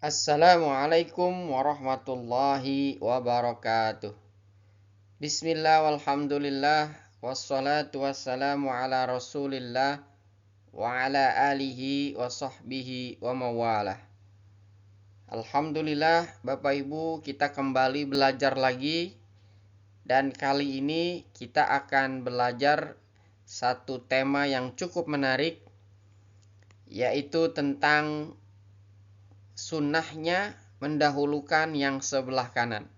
Assalamualaikum warahmatullahi wabarakatuh. Bismillah walhamdulillah wassalatu wassalamu ala rasulillah wa ala alihi wa sahbihi wa mawalah. Alhamdulillah Bapak Ibu, kita kembali belajar lagi, dan kali ini kita akan belajar satu tema yang cukup menarik, yaitu tentang sunnahnya mendahulukan yang sebelah kanan.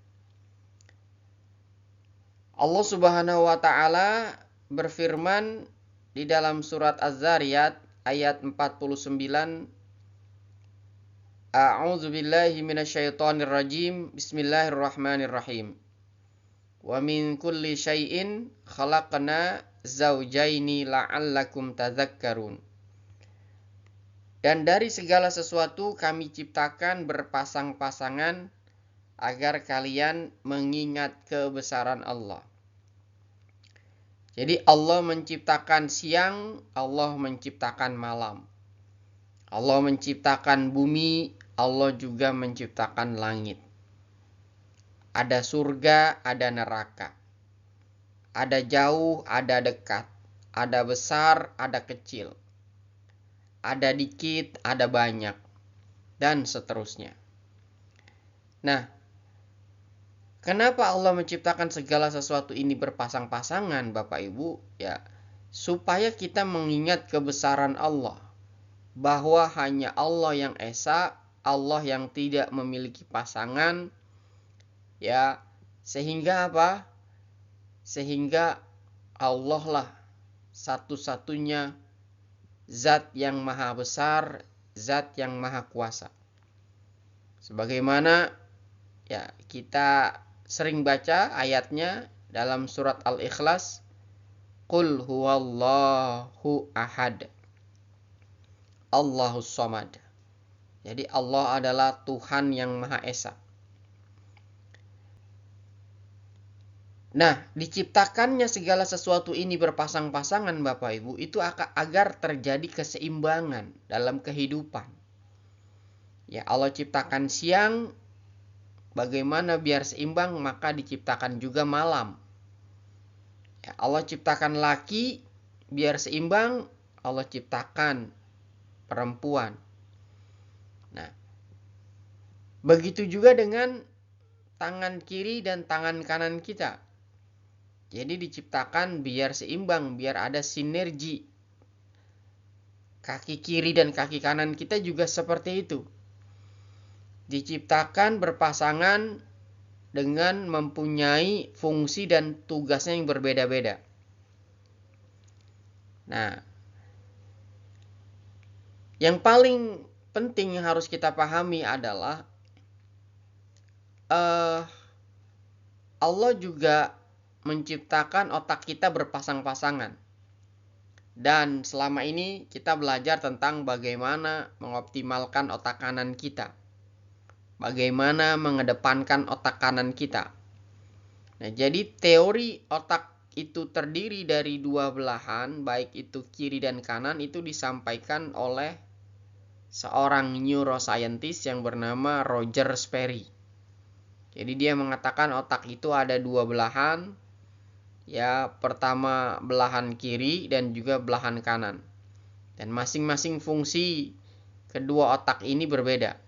Allah Subhanahu wa taala berfirman di dalam surat Az-Zariyat ayat 49, A'udzu billahi minasyaitonir rajim. Bismillahirrahmanirrahim. Wa min kulli syai'in khalaqna zaujaini la'allakum tadhakkarun. Dan dari segala sesuatu kami ciptakan berpasang-pasangan agar kalian mengingat kebesaran Allah. Jadi Allah menciptakan siang, Allah menciptakan malam. Allah menciptakan bumi, Allah juga menciptakan langit. Ada surga, ada neraka. Ada jauh, ada dekat. Ada besar, ada kecil. Ada dikit, ada banyak. Dan seterusnya. Nah, kenapa Allah menciptakan segala sesuatu ini berpasang-pasangan, Bapak Ibu? Ya, supaya kita mengingat kebesaran Allah. Bahwa hanya Allah yang esa, Allah yang tidak memiliki pasangan. Ya, sehingga apa? Sehingga Allah lah satu-satunya zat yang maha besar, zat yang maha kuasa. Sebagaimana ya kita sering baca ayatnya dalam surat Al-Ikhlas, Qul huwallahu ahad, Allahus samad. Jadi Allah adalah Tuhan yang Maha Esa. Nah, diciptakannya segala sesuatu ini berpasang-pasangan Bapak Ibu, itu agar terjadi keseimbangan dalam kehidupan. Ya, Allah ciptakan siang, bagaimana biar seimbang, maka diciptakan juga malam. Ya, Allah ciptakan laki, biar seimbang, Allah ciptakan perempuan. Nah, begitu juga dengan tangan kiri dan tangan kanan kita. Jadi diciptakan biar seimbang, biar ada sinergi. Kaki kiri dan kaki kanan kita juga seperti itu. Diciptakan berpasangan dengan mempunyai fungsi dan tugasnya yang berbeda-beda. Nah, yang paling penting yang harus kita pahami adalah Allah juga menciptakan otak kita berpasang-pasangan. Dan selama ini kita belajar tentang bagaimana mengoptimalkan otak kanan kita. Bagaimana mengedepankan otak kanan kita. Nah, jadi teori otak itu terdiri dari dua belahan, baik itu kiri dan kanan, itu disampaikan oleh seorang neuroscientist yang bernama Roger Sperry. Jadi dia mengatakan otak itu ada dua belahan. Ya, pertama belahan kiri dan juga belahan kanan. Dan masing-masing fungsi kedua otak ini berbeda.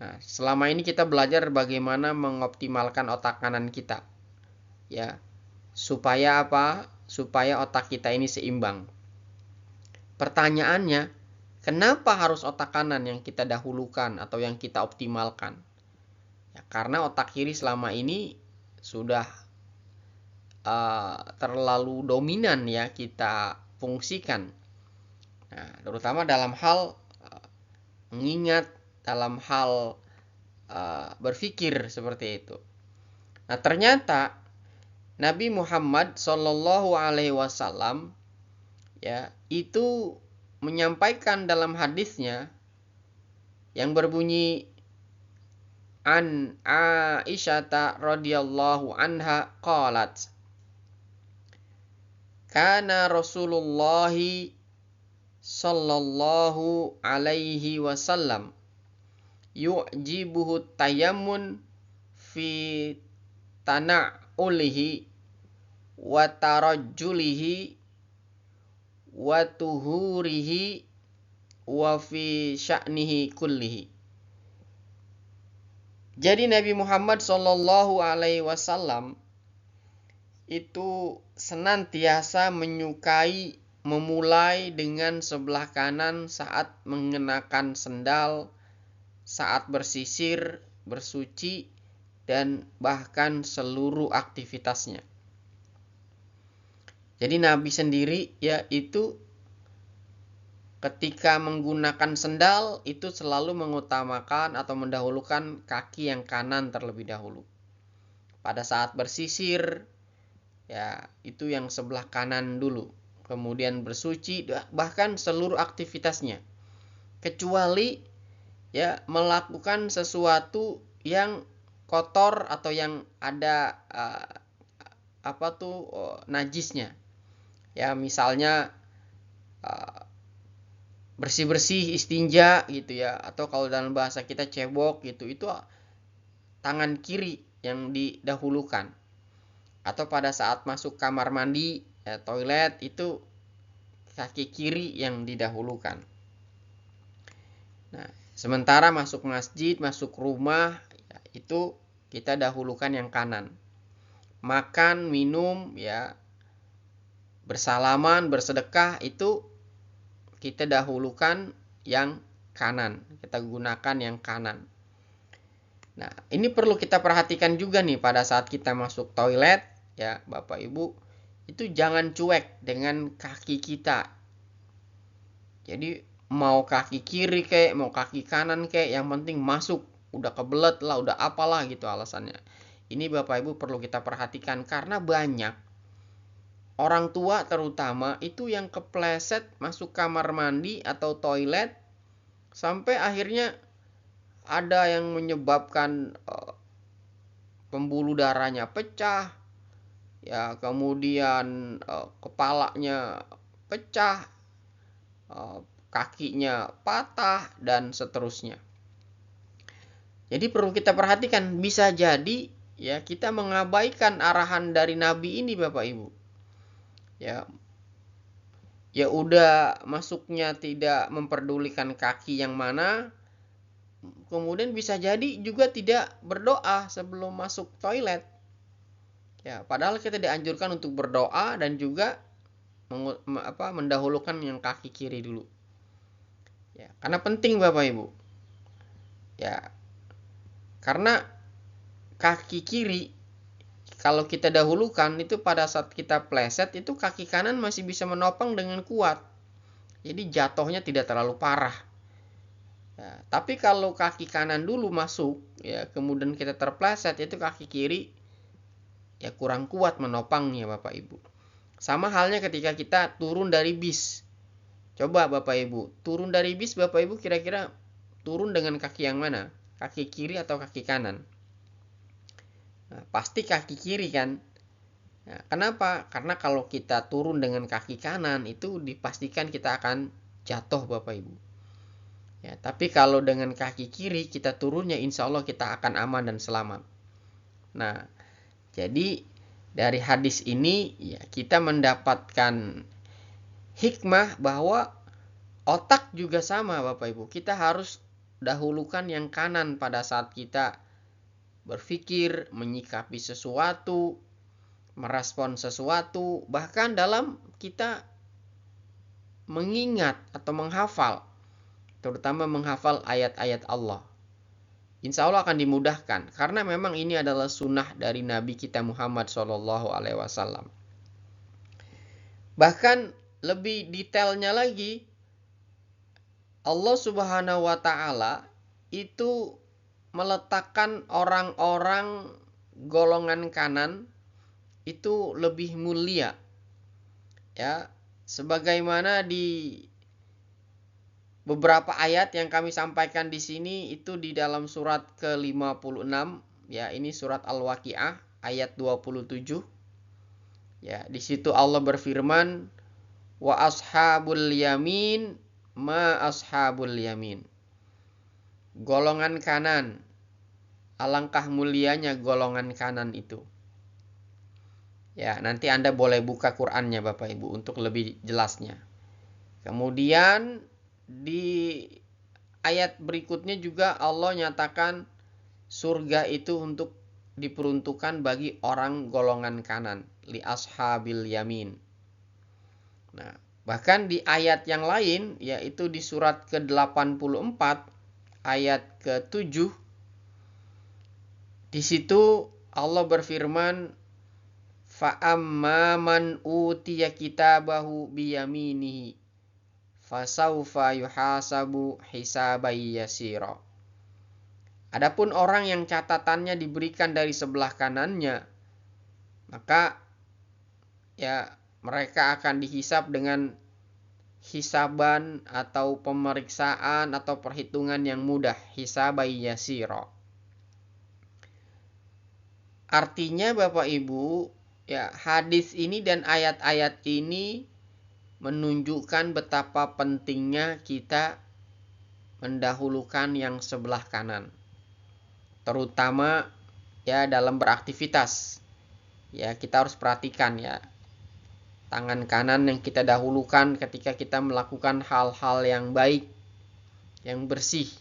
Nah, selama ini kita belajar bagaimana mengoptimalkan otak kanan kita. Ya, supaya apa? Supaya otak kita ini seimbang. Pertanyaannya, kenapa harus otak kanan yang kita dahulukan atau yang kita optimalkan? Ya, karena otak kiri selama ini sudah terlalu dominan ya kita fungsikan. Nah, terutama dalam hal mengingat, dalam hal berpikir seperti itu. Nah, ternyata Nabi Muhammad SAW ya itu menyampaikan dalam hadisnya yang berbunyi an Aisyah radhiyallahu anha qalat, kana Rasulullah sallallahu alaihi wasallam yu'jibuhu tayammun fi tana'ulihi wa tarajjulihi wa tuhurihi wa fi sya'nihi kullihi. Jadi Nabi Muhammad Shallallahu Alaihi Wasallam itu senantiasa menyukai memulai dengan sebelah kanan saat mengenakan sendal, saat bersisir, bersuci, dan bahkan seluruh aktivitasnya. Jadi Nabi sendiri yaitu ketika menggunakan sendal itu selalu mengutamakan atau mendahulukan kaki yang kanan terlebih dahulu. Pada saat bersisir, ya itu yang sebelah kanan dulu. Kemudian bersuci, bahkan seluruh aktivitasnya. Kecuali ya melakukan sesuatu yang kotor atau yang ada najisnya. Ya misalnya bersih-bersih istinja gitu ya, atau kalau dalam bahasa kita cebok gitu, itu tangan kiri yang didahulukan. Atau pada saat masuk kamar mandi, toilet, itu kaki kiri yang didahulukan. Nah, sementara masuk masjid, masuk rumah, ya, itu kita dahulukan yang kanan. Makan, minum, ya, bersalaman, bersedekah, itu kita dahulukan yang kanan. Kita gunakan yang kanan. Nah, ini perlu kita perhatikan juga nih pada saat kita masuk toilet, ya Bapak Ibu, itu jangan cuek dengan kaki kita. Jadi mau kaki kiri kayak, mau kaki kanan kayak, yang penting masuk. Udah kebelet lah, udah apalah gitu alasannya. Ini Bapak Ibu perlu kita perhatikan karena banyak orang tua terutama itu yang kepleset masuk kamar mandi atau toilet sampai akhirnya ada yang menyebabkan pembuluh darahnya pecah, ya kemudian kepalanya pecah, kakinya patah dan seterusnya. Jadi perlu kita perhatikan, bisa jadi ya kita mengabaikan arahan dari Nabi ini Bapak Ibu. Ya udah masuknya tidak memperdulikan kaki yang mana, kemudian bisa jadi juga tidak berdoa sebelum masuk toilet. Ya, padahal kita dianjurkan untuk berdoa dan juga mendahulukan yang kaki kiri dulu. Ya, karena penting Bapak Ibu. Ya. Karena kaki kiri kalau kita dahulukan itu pada saat kita pleset itu kaki kanan masih bisa menopang dengan kuat. Jadi jatuhnya tidak terlalu parah. Ya, tapi kalau kaki kanan dulu masuk, ya kemudian kita terpleset, itu kaki kiri ya kurang kuat menopangnya Bapak Ibu. Sama halnya ketika kita turun dari bis. Coba Bapak Ibu, turun dari bis Bapak Ibu kira-kira turun dengan kaki yang mana? Kaki kiri atau kaki kanan? Nah, pasti kaki kiri kan? Nah, kenapa? Karena kalau kita turun dengan kaki kanan itu dipastikan kita akan jatuh Bapak Ibu. Ya, tapi kalau dengan kaki kiri kita turunnya insya Allah kita akan aman dan selamat. Nah, jadi dari hadis ini ya kita mendapatkan hikmah bahwa otak juga sama Bapak Ibu. Kita harus dahulukan yang kanan pada saat kita berpikir, menyikapi sesuatu, merespon sesuatu, bahkan dalam kita mengingat atau menghafal, terutama menghafal ayat-ayat Allah. Insya Allah akan dimudahkan, karena memang ini adalah sunnah dari Nabi kita Muhammad SAW. Bahkan lebih detailnya lagi, Allah Subhanahu wa Ta'ala itu meletakkan orang-orang golongan kanan itu lebih mulia. Ya, sebagaimana di beberapa ayat yang kami sampaikan di sini itu di dalam surat ke-56, ya ini surat Al-Waqiah ayat 27. Ya, di situ Allah berfirman, "Wa ashabul yamin ma ashabul yamin." golongan kanan. Alangkah mulianya golongan kanan itu. Ya, nanti Anda boleh buka Qur'annya Bapak Ibu untuk lebih jelasnya. Kemudian di ayat berikutnya juga Allah nyatakan surga itu untuk diperuntukkan bagi orang golongan kanan, li ashabil yamin. Nah, bahkan di ayat yang lain, yaitu di surat ke-84 ayat ke-7, di situ Allah berfirman, fa'amma man utiya kitabahu biyaminihi fasaufa yuhasabu hisaban yasira. Adapun orang yang catatannya diberikan dari sebelah kanannya, maka ya mereka akan dihisab dengan hisaban atau pemeriksaan atau perhitungan yang mudah, hisaban yasira. Artinya Bapak Ibu, ya hadis ini dan ayat-ayat ini menunjukkan betapa pentingnya kita mendahulukan yang sebelah kanan. Terutama ya dalam beraktivitas. Ya kita harus perhatikan ya. Tangan kanan yang kita dahulukan ketika kita melakukan hal-hal yang baik, yang bersih.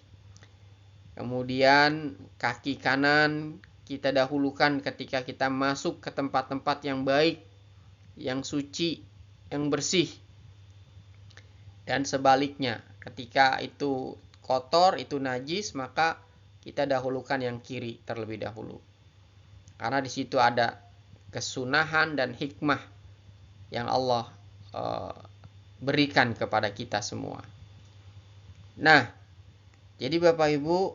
Kemudian kaki kanan kita dahulukan ketika kita masuk ke tempat-tempat yang baik, yang suci, yang bersih. Dan sebaliknya, ketika itu kotor, itu najis, maka kita dahulukan yang kiri terlebih dahulu. Karena di situ ada kesunahan dan hikmah yang Allah berikan kepada kita semua. Nah, jadi Bapak Ibu,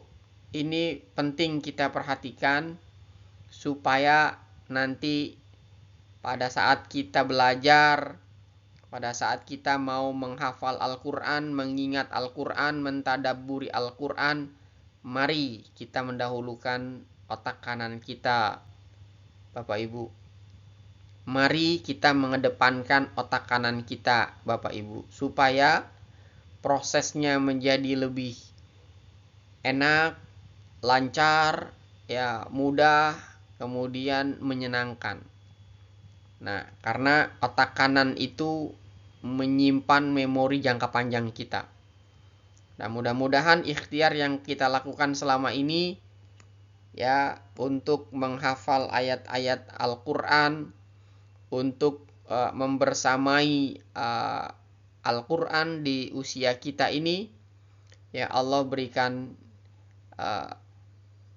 ini penting kita perhatikan supaya nanti pada saat kita belajar, pada saat kita mau menghafal Al-Quran, mengingat Al-Quran, mentadabburi Al-Quran, mari kita mendahulukan otak kanan kita, Bapak Ibu. Mari kita mengedepankan otak kanan kita, Bapak Ibu, supaya prosesnya menjadi lebih enak, lancar, ya mudah, kemudian menyenangkan. Nah, karena otak kanan itu menyimpan memori jangka panjang kita. Nah, mudah-mudahan ikhtiar yang kita lakukan selama ini ya untuk menghafal ayat-ayat Al-Qur'an, untuk membersamai Al-Qur'an di usia kita ini, ya Allah berikan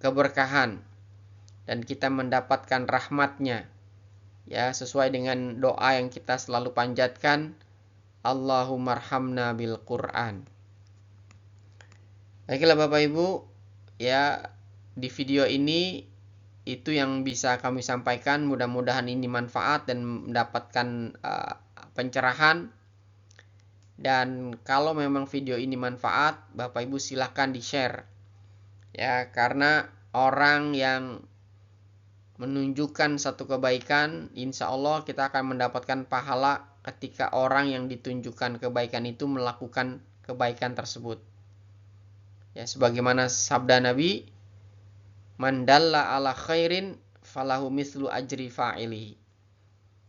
keberkahan dan kita mendapatkan rahmatnya, ya sesuai dengan doa yang kita selalu panjatkan, Allahummarhamna bil Qur'an. Baiklah Bapak Ibu, ya di video ini itu yang bisa kami sampaikan. Mudah-mudahan ini manfaat dan mendapatkan pencerahan. Dan kalau memang video ini manfaat, Bapak Ibu silahkan di-share. Ya, karena orang yang menunjukkan satu kebaikan, insya Allah kita akan mendapatkan pahala ketika orang yang ditunjukkan kebaikan itu melakukan kebaikan tersebut. Ya, sebagaimana sabda Nabi, man dalla ala khairin falahu mislu ajri fa'ilihi.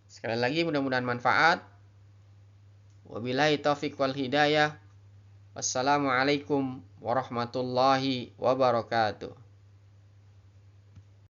Sekali lagi mudah-mudahan manfaat. Wabillahi taufiq wal hidayah. Wassalamualaikum warahmatullahi wabarakatuh.